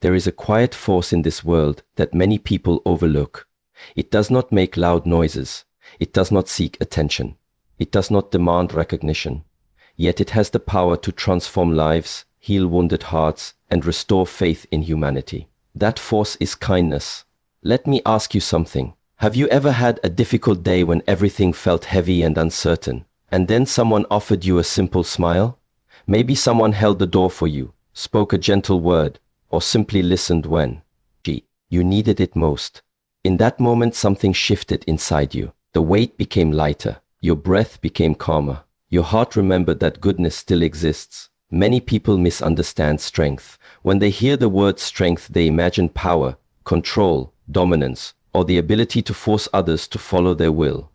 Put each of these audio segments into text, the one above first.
There is a quiet force in this world that many people overlook. It does not make loud noises. It does not seek attention. It does not demand recognition. Yet it has the power to transform lives, heal wounded hearts, and restore faith in humanity. That force is kindness. Let me ask you something. Have you ever had a difficult day when everything felt heavy and uncertain, and then someone offered you a simple smile? Maybe someone held the door for you, spoke a gentle word, or simply listened when you needed it most. In that moment, something shifted inside you. The weight became lighter. Your breath became calmer. Your heart remembered that goodness still exists. Many people misunderstand strength. When they hear the word strength, they imagine power, control, dominance, or the ability to force others to follow their will.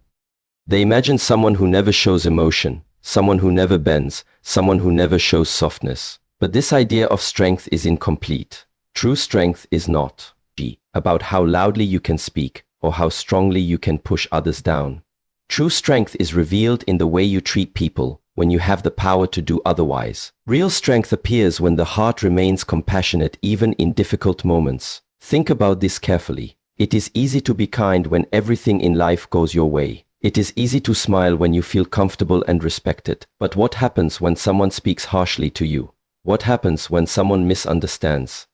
They imagine someone who never shows emotion, someone who never bends, someone who never shows softness. But this idea of strength is incomplete. True strength is not about how loudly you can speak or how strongly you can push others down. True strength is revealed in the way you treat people when you have the power to do otherwise. Real strength appears when the heart remains compassionate even in difficult moments. Think about this carefully. It is easy to be kind when everything in life goes your way. It is easy to smile when you feel comfortable and respected. But what happens when someone speaks harshly to you? What happens when someone misunderstands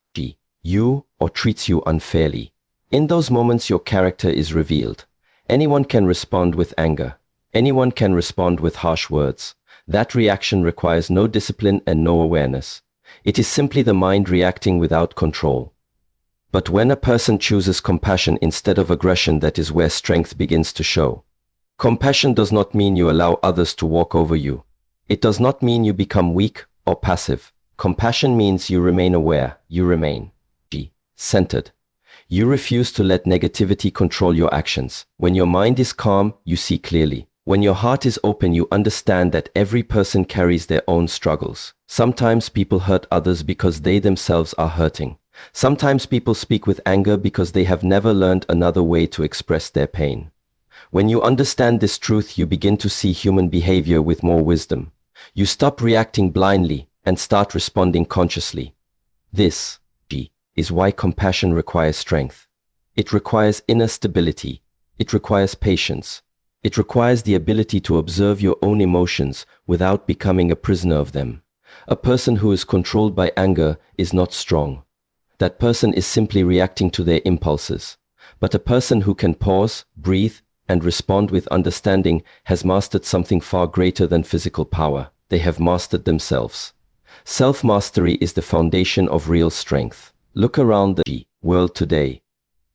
you or treats you unfairly? In those moments, your character is revealed. Anyone can respond with anger. Anyone can respond with harsh words. That reaction requires no discipline and no awareness. It is simply the mind reacting without control. But when a person chooses compassion instead of aggression, that is where strength begins to show. Compassion does not mean you allow others to walk over you. It does not mean you become weak or passive. Compassion means you remain aware, you remain centered. You refuse to let negativity control your actions. When your mind is calm, you see clearly. When your heart is open, you understand that every person carries their own struggles. Sometimes people hurt others because they themselves are hurting. Sometimes people speak with anger because they have never learned another way to express their pain. When you understand this truth, you begin to see human behavior with more wisdom. You stop reacting blindly and start responding consciously. This is why compassion requires strength. It requires inner stability. It requires patience. It requires the ability to observe your own emotions without becoming a prisoner of them. A person who is controlled by anger is not strong. That person is simply reacting to their impulses. But a person who can pause, breathe, and respond with understanding has mastered something far greater than physical power. They have mastered themselves. Self-mastery is the foundation of real strength. Look around the world today.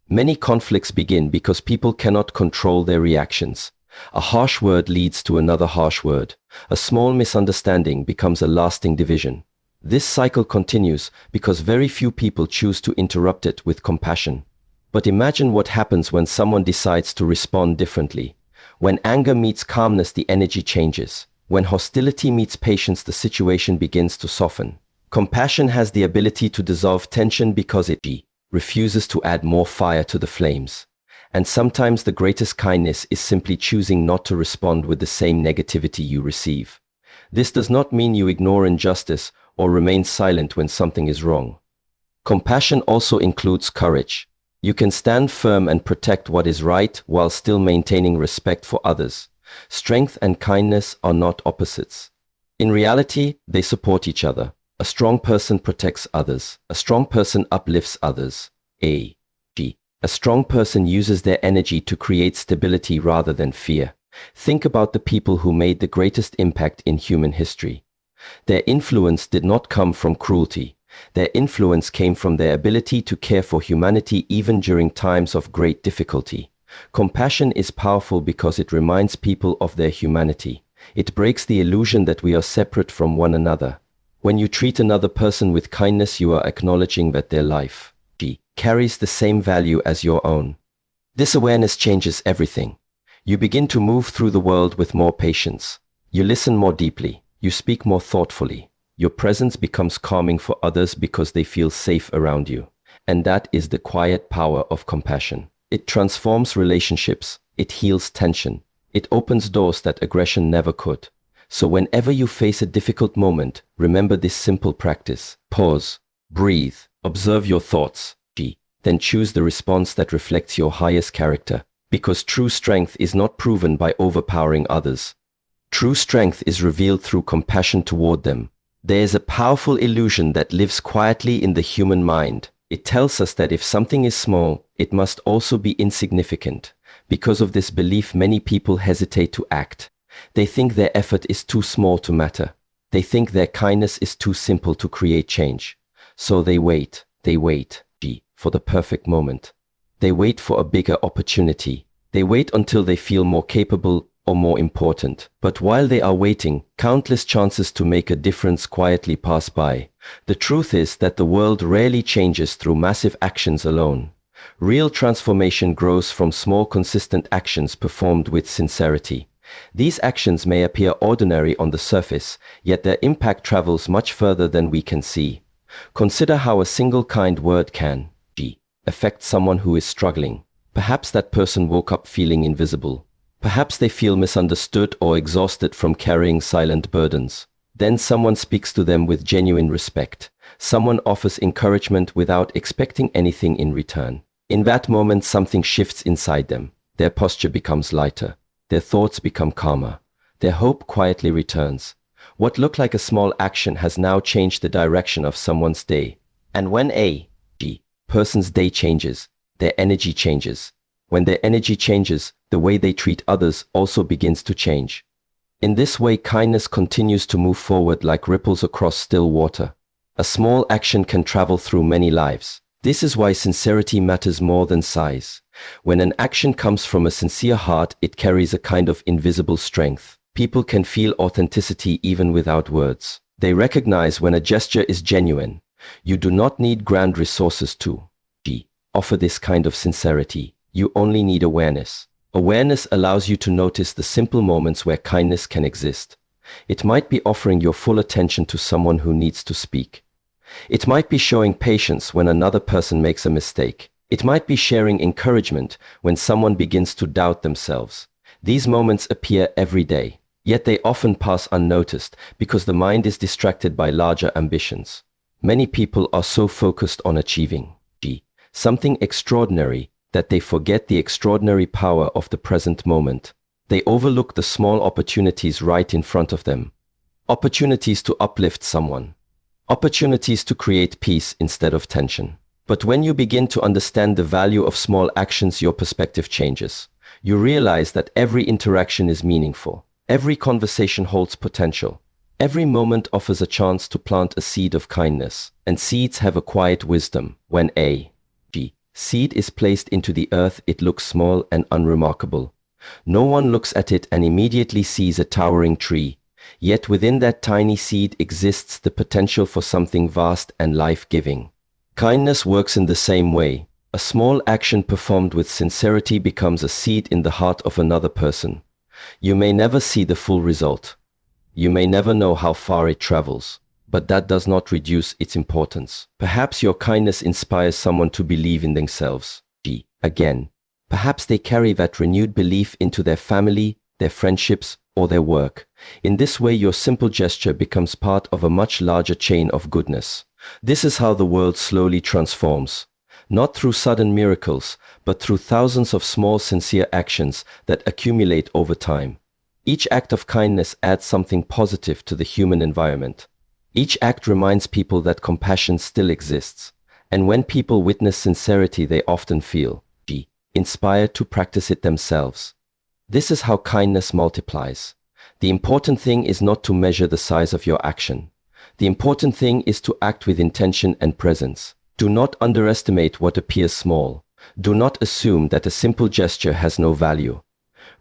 Many conflicts begin because people cannot control their reactions. A harsh word leads to another harsh word. A small misunderstanding becomes a lasting division. This cycle continues because very few people choose to interrupt it with compassion. But imagine what happens when someone decides to respond differently. When anger meets calmness, the energy changes. When hostility meets patience, the situation begins to soften. Compassion has the ability to dissolve tension because it refuses to add more fire to the flames. And sometimes the greatest kindness is simply choosing not to respond with the same negativity you receive. This does not mean you ignore injustice or remain silent when something is wrong. Compassion also includes courage. You can stand firm and protect what is right while still maintaining respect for others. Strength and kindness are not opposites. In reality, they support each other. A strong person protects others. A strong person uplifts others. A strong person uses their energy to create stability rather than fear. Think about the people who made the greatest impact in human history. Their influence did not come from cruelty. Their influence came from their ability to care for humanity even during times of great difficulty. Compassion is powerful because it reminds people of their humanity. It breaks the illusion that we are separate from one another. When you treat another person with kindness, you are acknowledging that their life carries the same value as your own. This awareness changes everything. You begin to move through the world with more patience. You listen more deeply. You speak more thoughtfully. Your presence becomes calming for others because they feel safe around you. And that is the quiet power of compassion. It transforms relationships. It heals tension. It opens doors that aggression never could. So whenever you face a difficult moment, remember this simple practice. Pause, Breathe. Observe your thoughts. G. Then choose the response that reflects your highest character. Because true strength is not proven by overpowering others. True strength is revealed through compassion toward them. There is a powerful illusion that lives quietly in the human mind. It tells us that if something is small, it must also be insignificant. Because of this belief, many people hesitate to act. They think their effort is too small to matter. They think their kindness is too simple to create change. So they wait, for the perfect moment. They wait for a bigger opportunity. They wait until they feel more capable or more important. But while they are waiting, countless chances to make a difference quietly pass by. The truth is that the world rarely changes through massive actions alone. Real transformation grows from small, consistent actions performed with sincerity. These actions may appear ordinary on the surface, yet their impact travels much further than we can see. Consider how a single kind word can affect someone who is struggling. Perhaps that person woke up feeling invisible. Perhaps they feel misunderstood or exhausted from carrying silent burdens. Then someone speaks to them with genuine respect. Someone offers encouragement without expecting anything in return. In that moment, something shifts inside them. Their posture becomes lighter. Their thoughts become calmer. Their hope quietly returns. What looked like a small action has now changed the direction of someone's day. And when a person's day changes, their energy changes. When their energy changes, the way they treat others also begins to change. In this way, kindness continues to move forward like ripples across still water. A small action can travel through many lives. This is why sincerity matters more than size. When an action comes from a sincere heart, it carries a kind of invisible strength. People can feel authenticity even without words. They recognize when a gesture is genuine. You do not need grand resources to offer this kind of sincerity. You only need awareness. Awareness allows you to notice the simple moments where kindness can exist. It might be offering your full attention to someone who needs to speak. It might be showing patience when another person makes a mistake. It might be sharing encouragement when someone begins to doubt themselves. These moments appear every day, yet they often pass unnoticed because the mind is distracted by larger ambitions. Many people are so focused on achieving something extraordinary that they forget the extraordinary power of the present moment. They overlook the small opportunities right in front of them. Opportunities to uplift someone. Opportunities to create peace instead of tension. But when you begin to understand the value of small actions, your perspective changes. You realize that every interaction is meaningful. Every conversation holds potential. Every moment offers a chance to plant a seed of kindness. And seeds have a quiet wisdom. When a seed is placed into the earth, it looks small and unremarkable. No one looks at it and immediately sees a towering tree. Yet within that tiny seed exists the potential for something vast and life-giving. Kindness works in the same way. A small action performed with sincerity becomes a seed in the heart of another person. You may never see the full result. You may never know how far it travels. But that does not reduce its importance. Perhaps your kindness inspires someone to believe in themselves. Again, perhaps they carry that renewed belief into their family, their friendships, or their work. In this way, your simple gesture becomes part of a much larger chain of goodness. This is how the world slowly transforms. Not through sudden miracles, but through thousands of small, sincere actions that accumulate over time. Each act of kindness adds something positive to the human environment. Each act reminds people that compassion still exists. And when people witness sincerity, they often feel inspired to practice it themselves. This is how kindness multiplies. The important thing is not to measure the size of your action. The important thing is to act with intention and presence. Do not underestimate what appears small. Do not assume that a simple gesture has no value.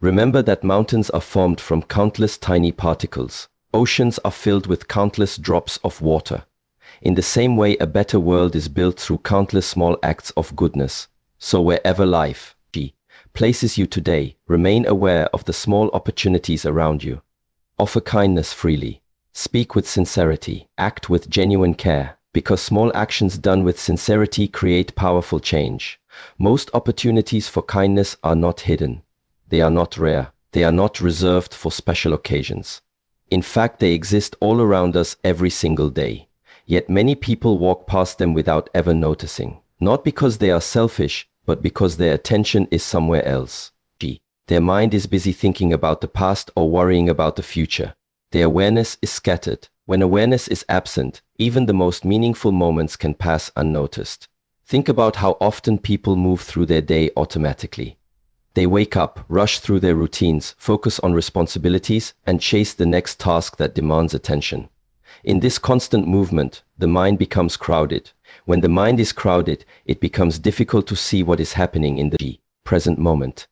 Remember that mountains are formed from countless tiny particles. Oceans are filled with countless drops of water. In the same way, a better world is built through countless small acts of goodness. So wherever life places you today, remain aware of the small opportunities around you. Offer kindness freely. Speak with sincerity. Act with genuine care, because small actions done with sincerity create powerful change. Most opportunities for kindness are not hidden. They are not rare. They are not reserved for special occasions. In fact, they exist all around us every single day. Yet many people walk past them without ever noticing. Not because they are selfish, but because their attention is somewhere else. Their mind is busy thinking about the past or worrying about the future. Their awareness is scattered. When awareness is absent, even the most meaningful moments can pass unnoticed. Think about how often people move through their day automatically. They wake up, rush through their routines, focus on responsibilities, and chase the next task that demands attention. In this constant movement, the mind becomes crowded. When the mind is crowded, it becomes difficult to see what is happening in the present moment.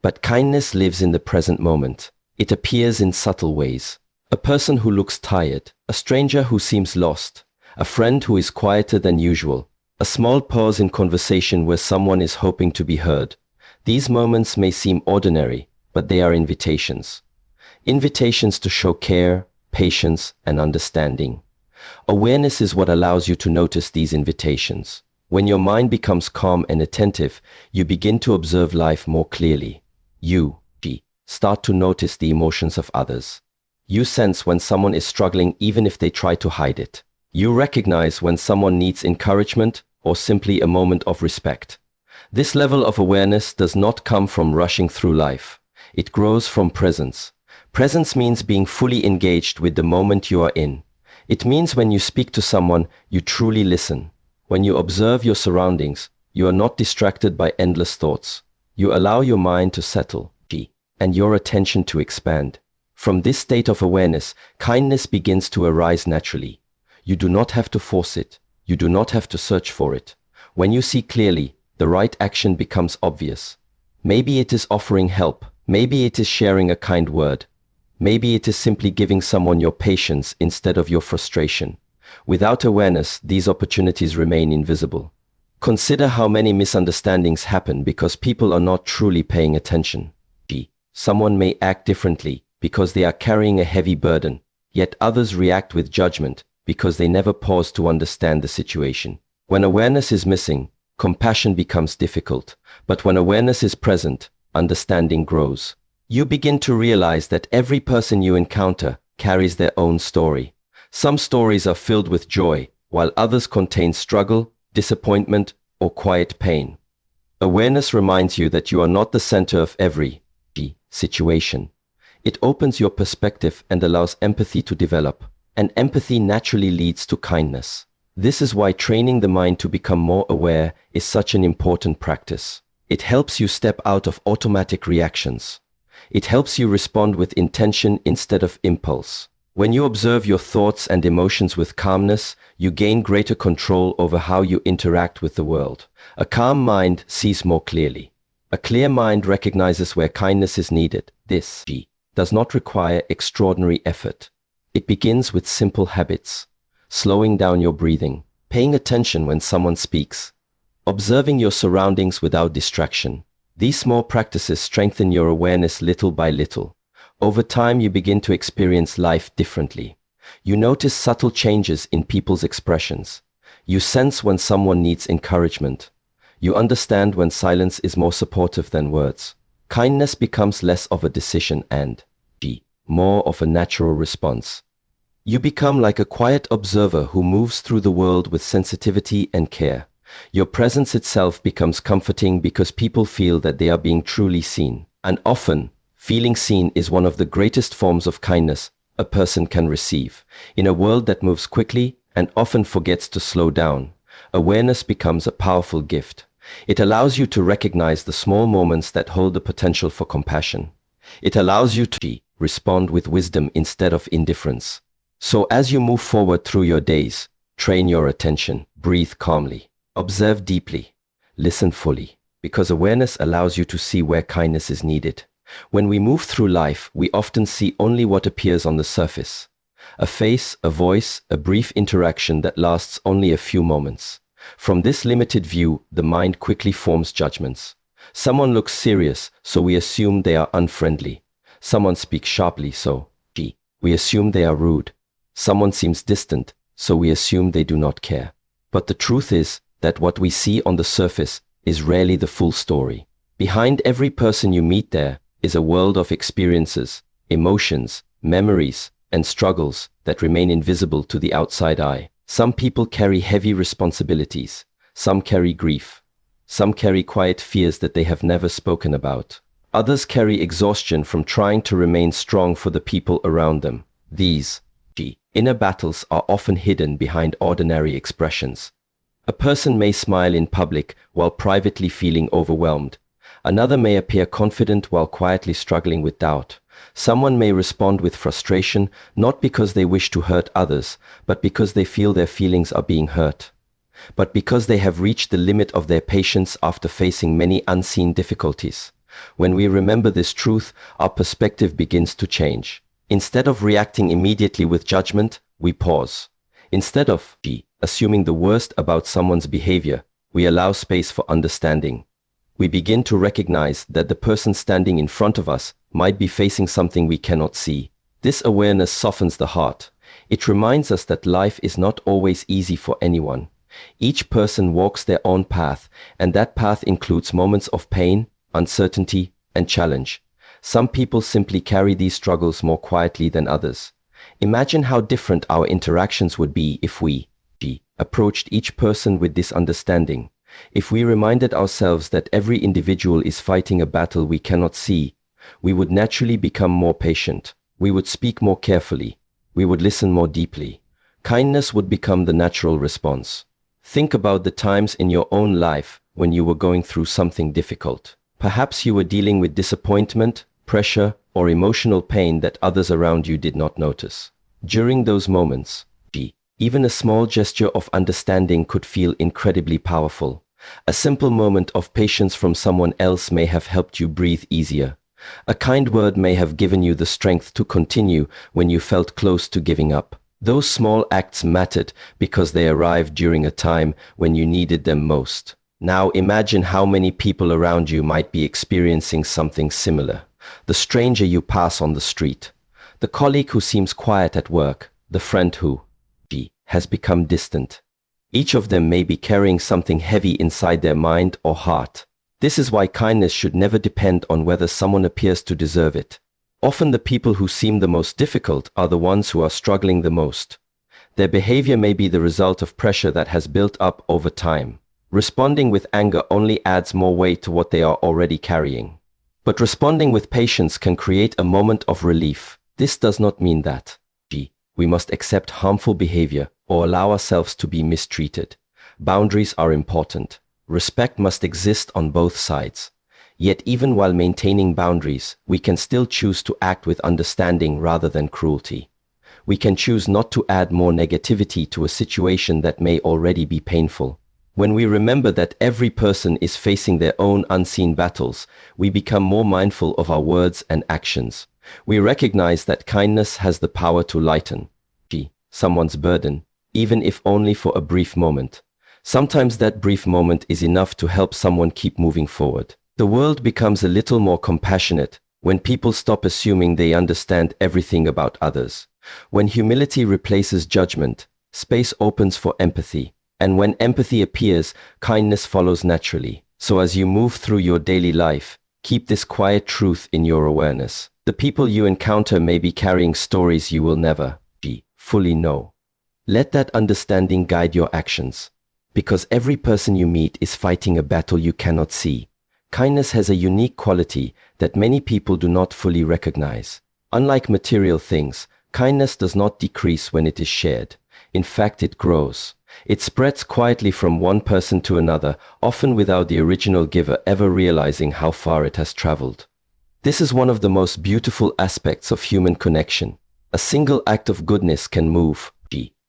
But kindness lives in the present moment. It appears in subtle ways. A person who looks tired, a stranger who seems lost, a friend who is quieter than usual, a small pause in conversation where someone is hoping to be heard. These moments may seem ordinary, but they are invitations. Invitations to show care, patience, and understanding. Awareness is what allows you to notice these invitations. When your mind becomes calm and attentive, you begin to observe life more clearly. You start to notice the emotions of others. You sense when someone is struggling even if they try to hide it. You recognize when someone needs encouragement or simply a moment of respect. This level of awareness does not come from rushing through life. It grows from presence. Presence means being fully engaged with the moment you are in. It means when you speak to someone, you truly listen. When you observe your surroundings, you are not distracted by endless thoughts. You allow your mind to settle, and your attention to expand. From this state of awareness, kindness begins to arise naturally. You do not have to force it. You do not have to search for it. When you see clearly, the right action becomes obvious. Maybe it is offering help. Maybe it is sharing a kind word. Maybe it is simply giving someone your patience instead of your frustration. Without awareness, these opportunities remain invisible. Consider how many misunderstandings happen because people are not truly paying attention. Someone may act differently because they are carrying a heavy burden, yet others react with judgment because they never pause to understand the situation. When awareness is missing, compassion becomes difficult, but when awareness is present, understanding grows. You begin to realize that every person you encounter carries their own story. Some stories are filled with joy, while others contain struggle, disappointment, or quiet pain. Awareness reminds you that you are not the center of every situation. It opens your perspective and allows empathy to develop, and empathy naturally leads to kindness. This is why training the mind to become more aware is such an important practice. It helps you step out of automatic reactions. It helps you respond with intention instead of impulse. When you observe your thoughts and emotions with calmness, you gain greater control over how you interact with the world. A calm mind sees more clearly. A clear mind recognizes where kindness is needed. This does not require extraordinary effort. It begins with simple habits. Slowing down your breathing, paying attention when someone speaks, observing your surroundings without distraction. These small practices strengthen your awareness little by little. Over time, you begin to experience life differently. You notice subtle changes in people's expressions. You sense when someone needs encouragement. You understand when silence is more supportive than words. Kindness becomes less of a decision and more of a natural response. You become like a quiet observer who moves through the world with sensitivity and care. Your presence itself becomes comforting because people feel that they are being truly seen. And often, feeling seen is one of the greatest forms of kindness a person can receive. In a world that moves quickly and often forgets to slow down, awareness becomes a powerful gift. It allows you to recognize the small moments that hold the potential for compassion. It allows you to respond with wisdom instead of indifference. So as you move forward through your days, train your attention, breathe calmly, observe deeply, listen fully, because awareness allows you to see where kindness is needed. When we move through life, we often see only what appears on the surface. A face, a voice, a brief interaction that lasts only a few moments. From this limited view, the mind quickly forms judgments. Someone looks serious, so we assume they are unfriendly. Someone speaks sharply, so we assume they are rude. Someone seems distant, so we assume they do not care. But the truth is that what we see on the surface is rarely the full story. Behind every person you meet there is a world of experiences, emotions, memories, and struggles that remain invisible to the outside eye. Some people carry heavy responsibilities. Some carry grief. Some carry quiet fears that they have never spoken about. Others carry exhaustion from trying to remain strong for the people around them. These inner battles are often hidden behind ordinary expressions. A person may smile in public while privately feeling overwhelmed. Another may appear confident while quietly struggling with doubt. Someone may respond with frustration, not because they wish to hurt others, but because they feel their feelings are being hurt. But because they have reached the limit of their patience after facing many unseen difficulties. When we remember this truth, our perspective begins to change. Instead of reacting immediately with judgment, we pause. Instead of assuming the worst about someone's behavior, we allow space for understanding. We begin to recognize that the person standing in front of us might be facing something we cannot see. This awareness softens the heart. It reminds us that life is not always easy for anyone. Each person walks their own path, and that path includes moments of pain, uncertainty, and challenge. Some people simply carry these struggles more quietly than others. Imagine how different our interactions would be if we approached each person with this understanding. If we reminded ourselves that every individual is fighting a battle we cannot see, we would naturally become more patient. We would speak more carefully. We would listen more deeply. Kindness would become the natural response. Think about the times in your own life when you were going through something difficult. Perhaps you were dealing with disappointment, pressure, or emotional pain that others around you did not notice. During those moments, even a small gesture of understanding could feel incredibly powerful. A simple moment of patience from someone else may have helped you breathe easier. A kind word may have given you the strength to continue when you felt close to giving up. Those small acts mattered because they arrived during a time when you needed them most. Now imagine how many people around you might be experiencing something similar. The stranger you pass on the street, the colleague who seems quiet at work, the friend who has become distant. Each of them may be carrying something heavy inside their mind or heart. This is why kindness should never depend on whether someone appears to deserve it. Often the people who seem the most difficult are the ones who are struggling the most. Their behavior may be the result of pressure that has built up over time. Responding with anger only adds more weight to what they are already carrying. But responding with patience can create a moment of relief. This does not mean that we must accept harmful behavior or allow ourselves to be mistreated. Boundaries are important. Respect must exist on both sides. Yet even while maintaining boundaries, we can still choose to act with understanding rather than cruelty. We can choose not to add more negativity to a situation that may already be painful. When we remember that every person is facing their own unseen battles, we become more mindful of our words and actions. We recognize that kindness has the power to lighten someone's burden, even if only for a brief moment. Sometimes that brief moment is enough to help someone keep moving forward. The world becomes a little more compassionate when people stop assuming they understand everything about others. When humility replaces judgment, space opens for empathy. And when empathy appears, kindness follows naturally. So as you move through your daily life, keep this quiet truth in your awareness. The people you encounter may be carrying stories you will never fully know. Let that understanding guide your actions. Because every person you meet is fighting a battle you cannot see. Kindness has a unique quality that many people do not fully recognize. Unlike material things, kindness does not decrease when it is shared. In fact, it grows. It spreads quietly from one person to another, often without the original giver ever realizing how far it has traveled. This is one of the most beautiful aspects of human connection. A single act of goodness can move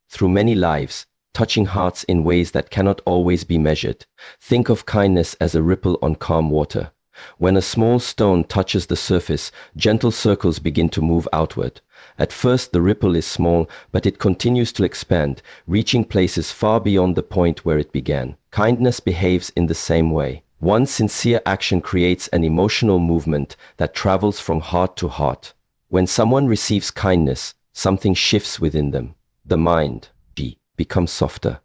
through many lives, touching hearts in ways that cannot always be measured. Think of kindness as a ripple on calm water. When a small stone touches the surface, gentle circles begin to move outward. At first the ripple is small, but it continues to expand, reaching places far beyond the point where it began. Kindness behaves in the same way. One sincere action creates an emotional movement that travels from heart to heart. When someone receives kindness, something shifts within them. The mind becomes softer.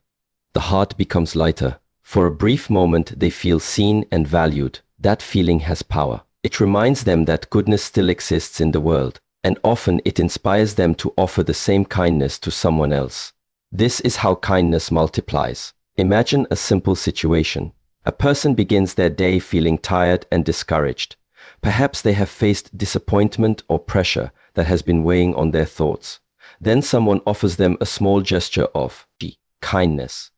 The heart becomes lighter. For a brief moment, they feel seen and valued. That feeling has power. It reminds them that goodness still exists in the world, and often it inspires them to offer the same kindness to someone else. This is how kindness multiplies. Imagine a simple situation. A person begins their day feeling tired and discouraged. Perhaps they have faced disappointment or pressure that has been weighing on their thoughts. Then someone offers them a small gesture of kindness.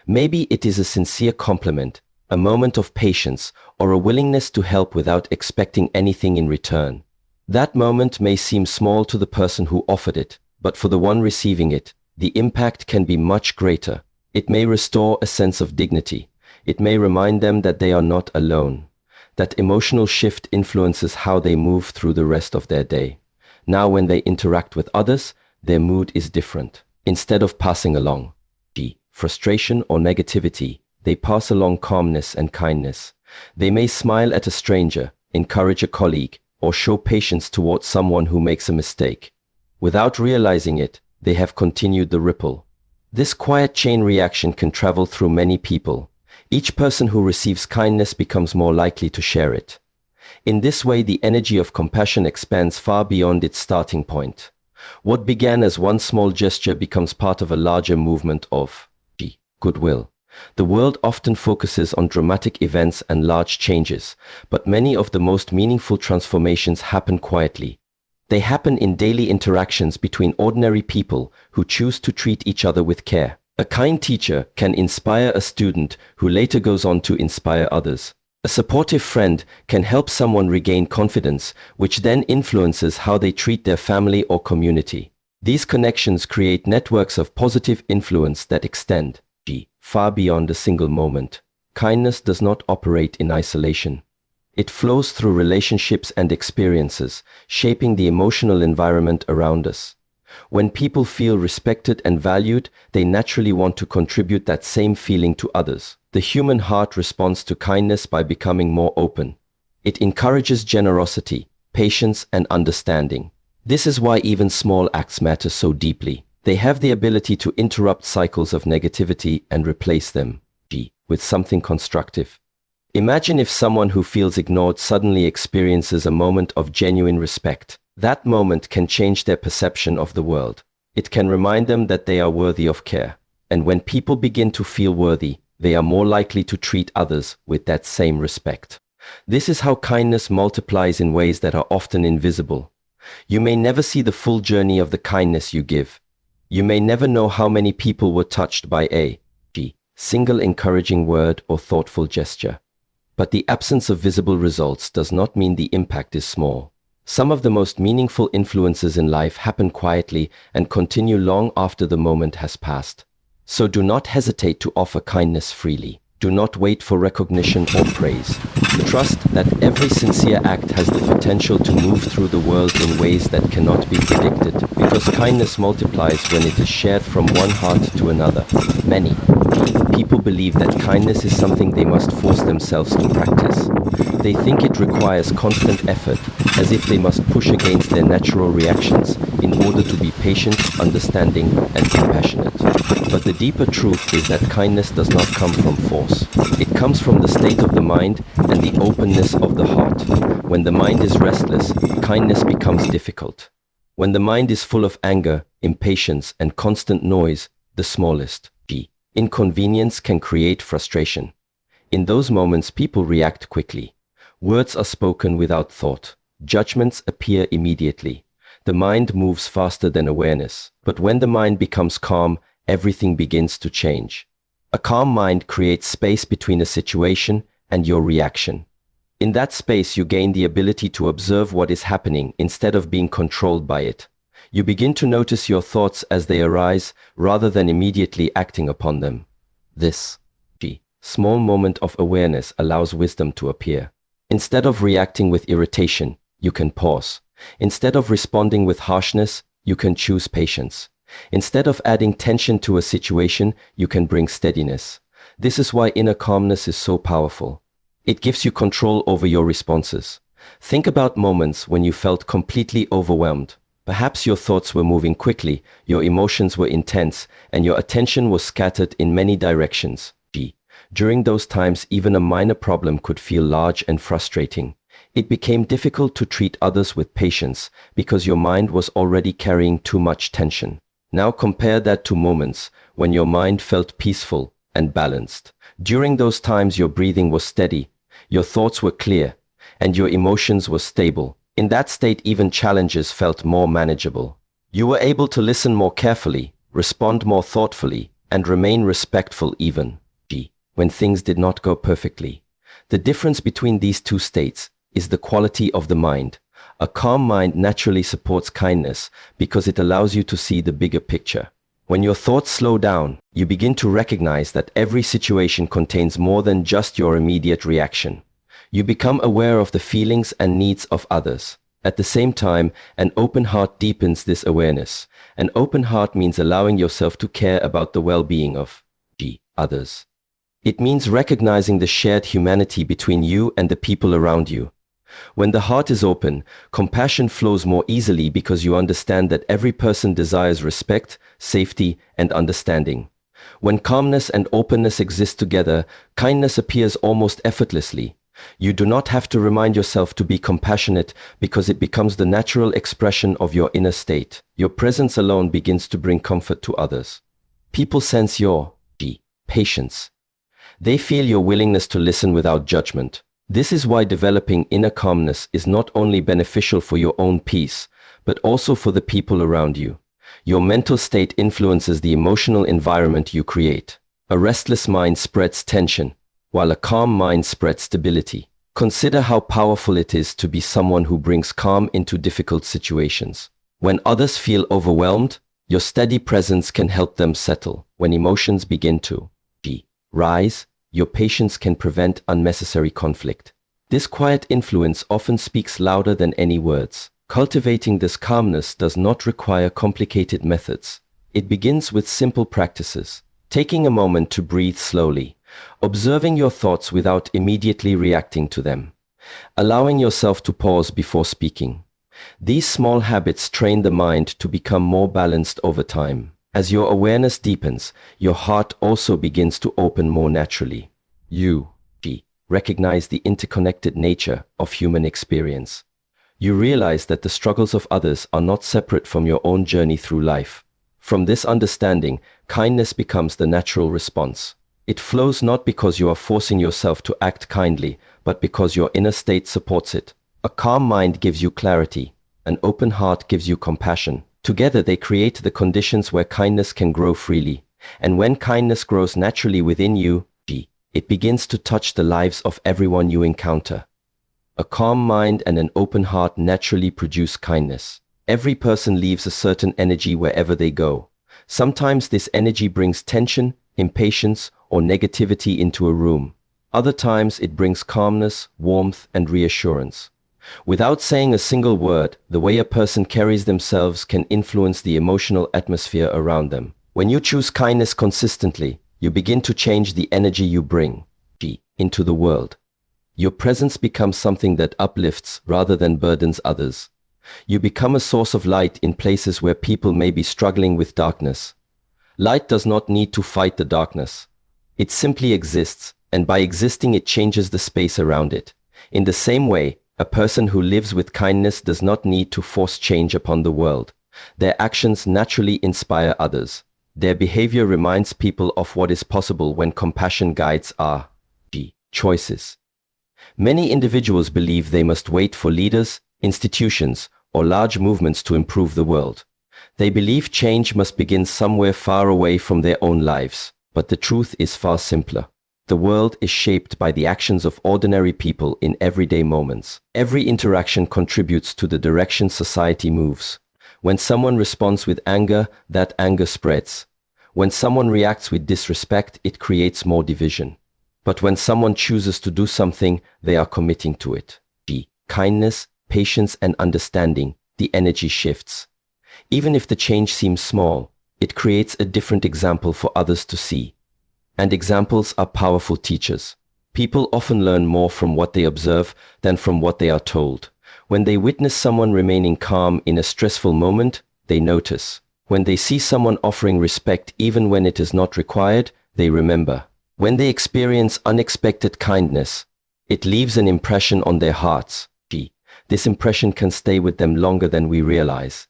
Maybe it is a sincere compliment, a moment of patience, or a willingness to help without expecting anything in return. That moment may seem small to the person who offered it, but for the one receiving it, the impact can be much greater. It may restore a sense of dignity. It may remind them that they are not alone. That emotional shift influences how they move through the rest of their day. Now when they interact with others, their mood is different. Instead of passing along frustration or negativity, they pass along calmness and kindness. They may smile at a stranger, encourage a colleague, or show patience towards someone who makes a mistake. Without realizing it, they have continued the ripple. This quiet chain reaction can travel through many people. Each person who receives kindness becomes more likely to share it. In this way, the energy of compassion expands far beyond its starting point. What began as one small gesture becomes part of a larger movement of goodwill. The world often focuses on dramatic events and large changes, but many of the most meaningful transformations happen quietly. They happen in daily interactions between ordinary people who choose to treat each other with care. A kind teacher can inspire a student who later goes on to inspire others. A supportive friend can help someone regain confidence, which then influences how they treat their family or community. These connections create networks of positive influence that extend far beyond a single moment. Kindness does not operate in isolation. It flows through relationships and experiences, shaping the emotional environment around us. When people feel respected and valued, they naturally want to contribute that same feeling to others. The human heart responds to kindness by becoming more open. It encourages generosity, patience, and understanding. This is why even small acts matter so deeply. They have the ability to interrupt cycles of negativity and replace them with something constructive. Imagine if someone who feels ignored suddenly experiences a moment of genuine respect. That moment can change their perception of the world. It can remind them that they are worthy of care. And when people begin to feel worthy, they are more likely to treat others with that same respect. This is how kindness multiplies in ways that are often invisible. You may never see the full journey of the kindness you give. You may never know how many people were touched by a single encouraging word or thoughtful gesture. But the absence of visible results does not mean the impact is small. Some of the most meaningful influences in life happen quietly and continue long after the moment has passed. So do not hesitate to offer kindness freely. Do not wait for recognition or praise. Trust that every sincere act has the potential to move through the world in ways that cannot be predicted, because kindness multiplies when it is shared from one heart to another. Many people believe that kindness is something they must force themselves to practice. They think it requires constant effort, as if they must push against their natural reactions in order to be patient, understanding, and compassionate. But the deeper truth is that kindness does not come from force. It comes from the state of the mind and the openness of the heart. When the mind is restless, kindness becomes difficult. When the mind is full of anger, impatience, and constant noise, the smallest inconvenience can create frustration. In those moments, people react quickly. Words are spoken without thought. Judgments appear immediately. The mind moves faster than awareness. But when the mind becomes calm, everything begins to change. A calm mind creates space between a situation and your reaction. In that space, you gain the ability to observe what is happening instead of being controlled by it. You begin to notice your thoughts as they arise rather than immediately acting upon them. This small moment of awareness allows wisdom to appear. Instead of reacting with irritation, you can pause. Instead of responding with harshness, you can choose patience. Instead of adding tension to a situation, you can bring steadiness. This is why inner calmness is so powerful. It gives you control over your responses. Think about moments when you felt completely overwhelmed. Perhaps your thoughts were moving quickly, your emotions were intense, and your attention was scattered in many directions. During those times, even a minor problem could feel large and frustrating. It became difficult to treat others with patience because your mind was already carrying too much tension. Now compare that to moments when your mind felt peaceful and balanced. During those times your breathing was steady, your thoughts were clear, and your emotions were stable. In that state even challenges felt more manageable. You were able to listen more carefully, respond more thoughtfully, and remain respectful even when things did not go perfectly. The difference between these two states is the quality of the mind. A calm mind naturally supports kindness because it allows you to see the bigger picture. When your thoughts slow down, you begin to recognize that every situation contains more than just your immediate reaction. You become aware of the feelings and needs of others. At the same time, an open heart deepens this awareness. An open heart means allowing yourself to care about the well-being of others. It means recognizing the shared humanity between you and the people around you. When the heart is open, compassion flows more easily because you understand that every person desires respect, safety, and understanding. When calmness and openness exist together, kindness appears almost effortlessly. You do not have to remind yourself to be compassionate because it becomes the natural expression of your inner state. Your presence alone begins to bring comfort to others. People sense your patience. They feel your willingness to listen without judgment. This is why developing inner calmness is not only beneficial for your own peace, but also for the people around you. Your mental state influences the emotional environment you create. A restless mind spreads tension, while a calm mind spreads stability. Consider how powerful it is to be someone who brings calm into difficult situations. When others feel overwhelmed, your steady presence can help them settle. When emotions begin to rise, your patience can prevent unnecessary conflict. This quiet influence often speaks louder than any words. Cultivating this calmness does not require complicated methods. It begins with simple practices. Taking a moment to breathe slowly, observing your thoughts without immediately reacting to them, allowing yourself to pause before speaking. These small habits train the mind to become more balanced over time. As your awareness deepens, your heart also begins to open more naturally. You recognize the interconnected nature of human experience. You realize that the struggles of others are not separate from your own journey through life. From this understanding, kindness becomes the natural response. It flows not because you are forcing yourself to act kindly, but because your inner state supports it. A calm mind gives you clarity. An open heart gives you compassion. Together they create the conditions where kindness can grow freely. And when kindness grows naturally within you, it begins to touch the lives of everyone you encounter. A calm mind and an open heart naturally produce kindness. Every person leaves a certain energy wherever they go. Sometimes this energy brings tension, impatience, or negativity into a room. Other times it brings calmness, warmth, and reassurance. Without saying a single word, the way a person carries themselves can influence the emotional atmosphere around them. When you choose kindness consistently, you begin to change the energy you bring into the world. Your presence becomes something that uplifts rather than burdens others. You become a source of light in places where people may be struggling with darkness. Light does not need to fight the darkness. It simply exists, and by existing it changes the space around it. In the same way, a person who lives with kindness does not need to force change upon the world. Their actions naturally inspire others. Their behavior reminds people of what is possible when compassion guides our choices. Many individuals believe they must wait for leaders, institutions, or large movements to improve the world. They believe change must begin somewhere far away from their own lives. But the truth is far simpler. The world is shaped by the actions of ordinary people in everyday moments. Every interaction contributes to the direction society moves. When someone responds with anger, that anger spreads. When someone reacts with disrespect, it creates more division. But when someone chooses to do something, they are committing to it. Kindness, patience, and understanding, the energy shifts. Even if the change seems small, it creates a different example for others to see. And examples are powerful teachers. People often learn more from what they observe than from what they are told. When they witness someone remaining calm in a stressful moment, they notice. When they see someone offering respect even when it is not required, they remember. When they experience unexpected kindness, it leaves an impression on their hearts. This impression can stay with them longer than we realize.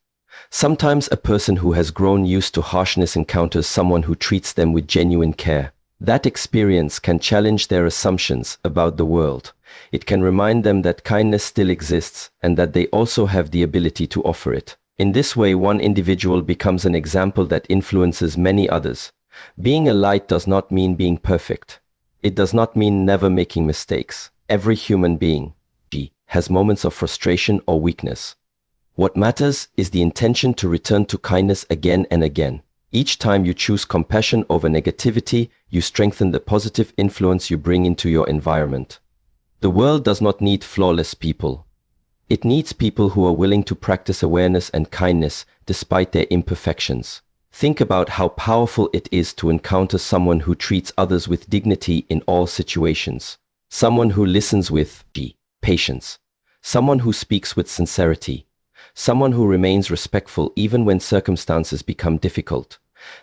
Sometimes a person who has grown used to harshness encounters someone who treats them with genuine care. That experience can challenge their assumptions about the world. It can remind them that kindness still exists and that they also have the ability to offer it. In this way, one individual becomes an example that influences many others. Being a light does not mean being perfect. It does not mean never making mistakes. Every human being has moments of frustration or weakness. What matters is the intention to return to kindness again and again. Each time you choose compassion over negativity, you strengthen the positive influence you bring into your environment. The world does not need flawless people. It needs people who are willing to practice awareness and kindness despite their imperfections. Think about how powerful it is to encounter someone who treats others with dignity in all situations. Someone who listens with patience. Someone who speaks with sincerity. Someone who remains respectful even when circumstances become difficult.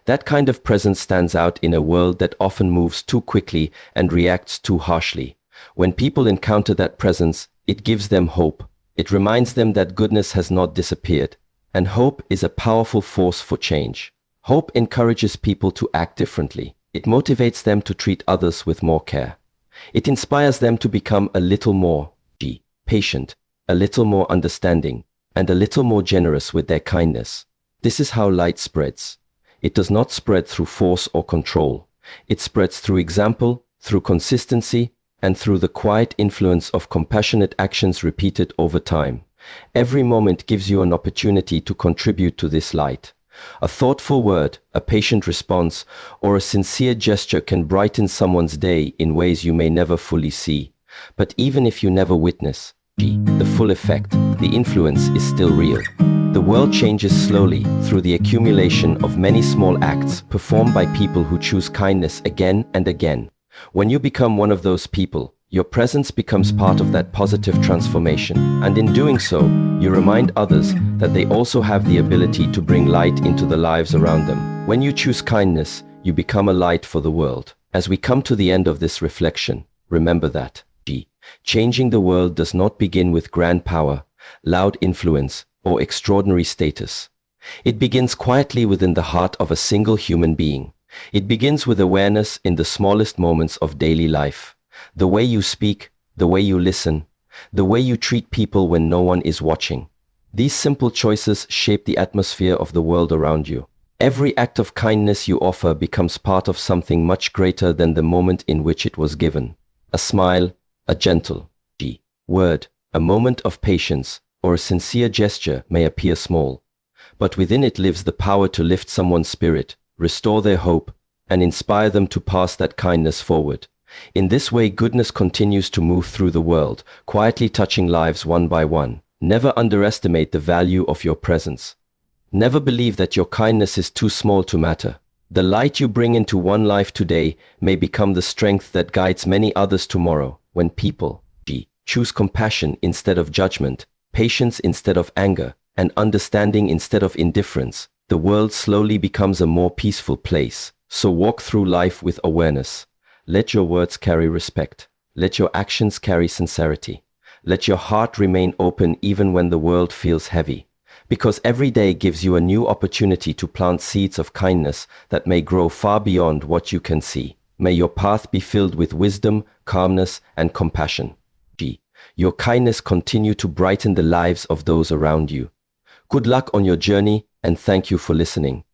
That kind of presence stands out in a world that often moves too quickly and reacts too harshly. When people encounter that presence, it gives them hope. It reminds them that goodness has not disappeared, and hope is a powerful force for change. Hope encourages people to act differently. It motivates them to treat others with more care. It inspires them to become a little more patient, a little more understanding, and a little more generous with their kindness. This is how light spreads. It does not spread through force or control. It spreads through example, through consistency, and through the quiet influence of compassionate actions repeated over time. Every moment gives you an opportunity to contribute to this light. A thoughtful word, a patient response, or a sincere gesture can brighten someone's day in ways you may never fully see. But even if you never witness the full effect, the influence is still real. The world changes slowly through the accumulation of many small acts performed by people who choose kindness again and again. When you become one of those people, your presence becomes part of that positive transformation, and in doing so, you remind others that they also have the ability to bring light into the lives around them. When you choose kindness, you become a light for the world. As we come to the end of this reflection, remember that changing the world does not begin with grand power, loud influence, or extraordinary status. It begins quietly within the heart of a single human being. It begins with awareness in the smallest moments of daily life. The way you speak, the way you listen, the way you treat people when no one is watching. These simple choices shape the atmosphere of the world around you. Every act of kindness you offer becomes part of something much greater than the moment in which it was given. A smile, a gentle word, a moment of patience, or a sincere gesture may appear small, but within it lives the power to lift someone's spirit, restore their hope, and inspire them to pass that kindness forward. In this way, goodness continues to move through the world, quietly touching lives one by one. Never underestimate the value of your presence. Never believe that your kindness is too small to matter. The light you bring into one life today may become the strength that guides many others tomorrow. When people choose compassion instead of judgment, patience instead of anger, and understanding instead of indifference, the world slowly becomes a more peaceful place. So walk through life with awareness. Let your words carry respect. Let your actions carry sincerity. Let your heart remain open even when the world feels heavy. Because every day gives you a new opportunity to plant seeds of kindness that may grow far beyond what you can see. May your path be filled with wisdom, calmness, and compassion. Your kindness continue to brighten the lives of those around you. Good luck on your journey, and thank you for listening.